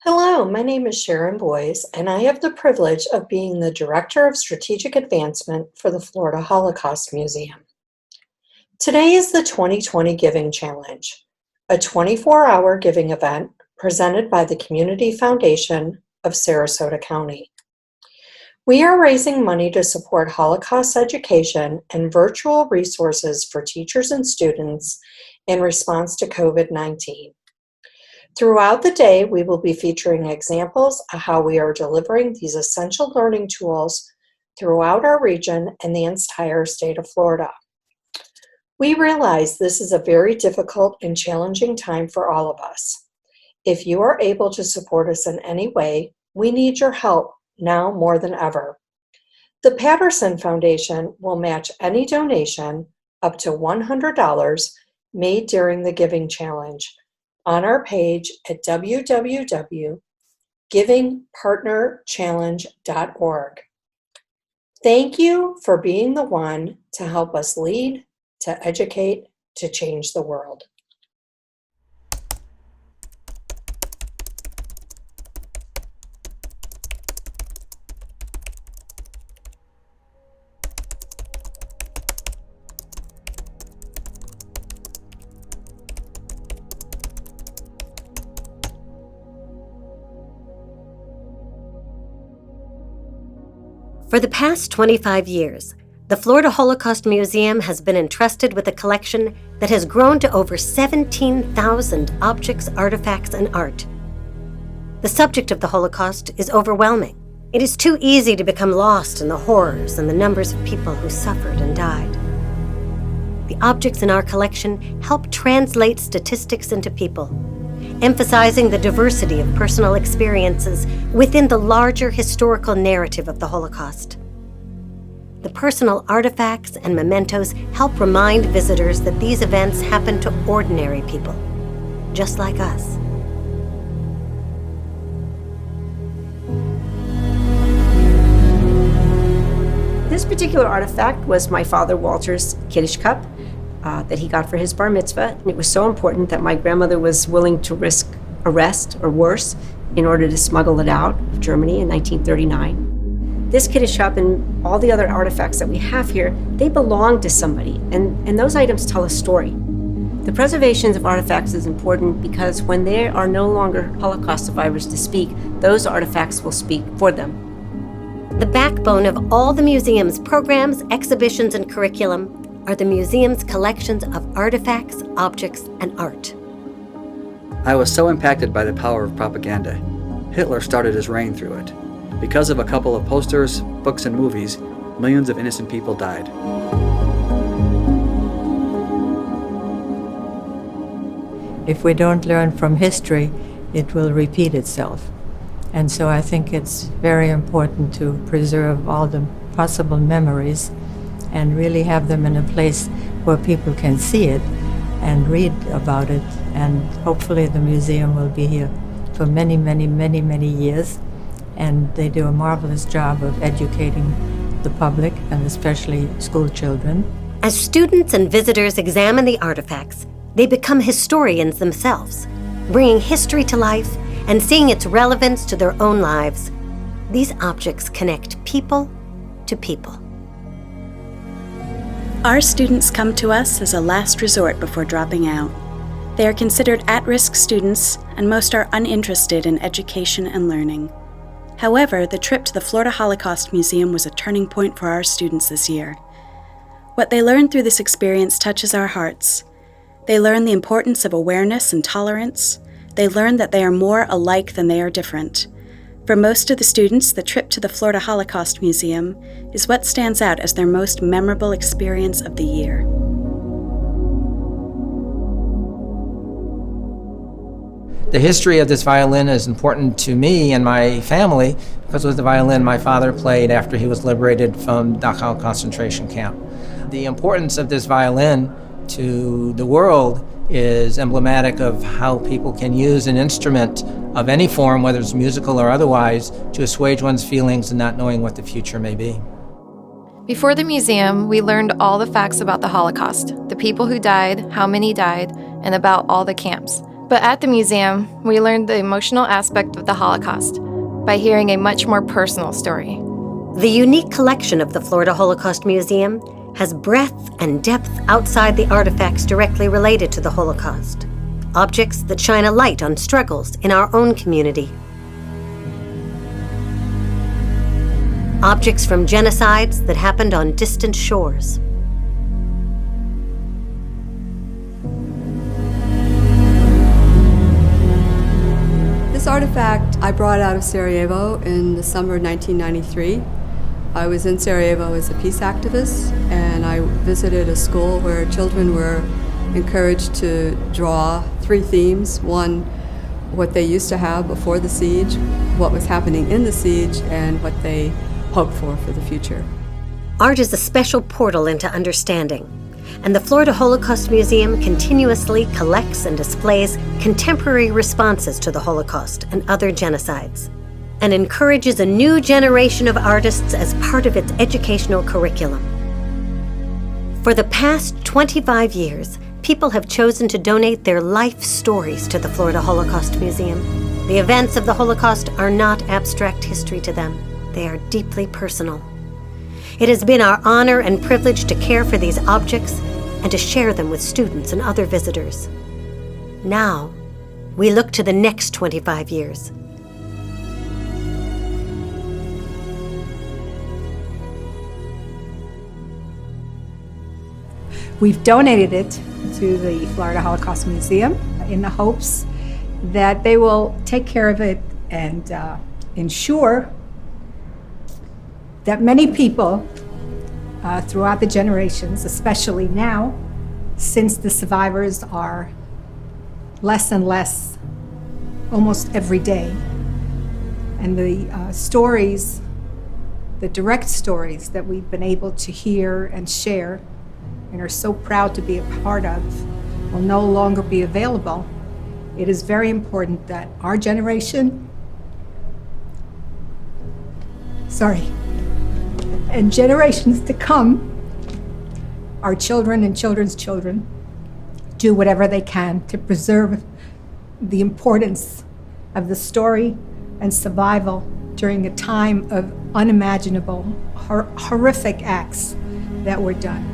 Hello, my name is Sharon Boyes, and I have the privilege of being the Director of Strategic Advancement for the Florida Holocaust Museum. Today is the 2020 Giving Challenge, a 24-hour giving event presented by the Community Foundation of Sarasota County. We are raising money to support Holocaust education and virtual resources for teachers and students in response to COVID-19. Throughout the day, we will be featuring examples of how we are delivering these essential learning tools throughout our region and the entire state of Florida. We realize this is a very difficult and challenging time for all of us. If you are able to support us in any way, we need your help now more than ever. The Patterson Foundation will match any donation up to $100 made during the Giving Challenge on our page at www.givingpartnerchallenge.org. Thank you for being the one to help us lead, to educate, to change the world. For the past 25 years, the Florida Holocaust Museum has been entrusted with a collection that has grown to over 17,000 objects, artifacts, and art. The subject of the Holocaust is overwhelming. It is too easy to become lost in the horrors and the numbers of people who suffered and died. The objects in our collection help translate statistics into people, emphasizing the diversity of personal experiences within the larger historical narrative of the Holocaust. The personal artifacts and mementos help remind visitors that these events happened to ordinary people, just like us. This particular artifact was my father Walter's Kiddush cup that he got for his bar mitzvah. It was so important that my grandmother was willing to risk arrest or worse in order to smuggle it out of Germany in 1939. This Kiddush cup and all the other artifacts that we have here, they belong to somebody, and those items tell a story. The preservation of artifacts is important because when there are no longer Holocaust survivors to speak, those artifacts will speak for them. The backbone of all the museum's programs, exhibitions, and curriculum are the museum's collections of artifacts, objects, and art. I was so impacted by the power of propaganda. Hitler started his reign through it. Because of a couple of posters, books, and movies, millions of innocent people died. If we don't learn from history, it will repeat itself. And so I think it's very important to preserve all the possible memories and really have them in a place where people can see it and read about it. And hopefully the museum will be here for many, many, many, many years. And they do a marvelous job of educating the public, and especially school children. As students and visitors examine the artifacts, they become historians themselves, bringing history to life and seeing its relevance to their own lives. These objects connect people to people. Our students come to us as a last resort before dropping out. They are considered at-risk students, and most are uninterested in education and learning. However, the trip to the Florida Holocaust Museum was a turning point for our students this year. What they learned through this experience touches our hearts. They learn the importance of awareness and tolerance. They learn that they are more alike than they are different. For most of the students, the trip to the Florida Holocaust Museum is what stands out as their most memorable experience of the year. The history of this violin is important to me and my family because it was the violin my father played after he was liberated from Dachau concentration camp. The importance of this violin to the world is emblematic of how people can use an instrument of any form, whether it's musical or otherwise, to assuage one's feelings and not knowing what the future may be. Before the museum, we learned all the facts about the Holocaust, the people who died, how many died, and about all the camps. But at the museum, we learned the emotional aspect of the Holocaust by hearing a much more personal story. The unique collection of the Florida Holocaust Museum has breadth and depth outside the artifacts directly related to the Holocaust. Objects that shine a light on struggles in our own community. Objects from genocides that happened on distant shores. This artifact I brought out of Sarajevo in the summer of 1993. I was in Sarajevo as a peace activist, and I visited a school where children were encouraged to draw 3 themes. One, what they used to have before the siege, what was happening in the siege, and what they hoped for the future. Art is a special portal into understanding, and the Florida Holocaust Museum continuously collects and displays contemporary responses to the Holocaust and other genocides, and encourages a new generation of artists as part of its educational curriculum. For the past 25 years, people have chosen to donate their life stories to the Florida Holocaust Museum. The events of the Holocaust are not abstract history to them. They are deeply personal. It has been our honor and privilege to care for these objects and to share them with students and other visitors. Now, we look to the next 25 years. We've donated it to the Florida Holocaust Museum in the hopes that they will take care of it and ensure that many people throughout the generations, especially now, since the survivors are less and less almost every day, and the stories, the direct stories that we've been able to hear and share and are so proud to be a part of will no longer be available. It is very important that our generation, and generations to come, our children and children's children, do whatever they can to preserve the importance of the story and survival during a time of unimaginable, horrific acts that were done.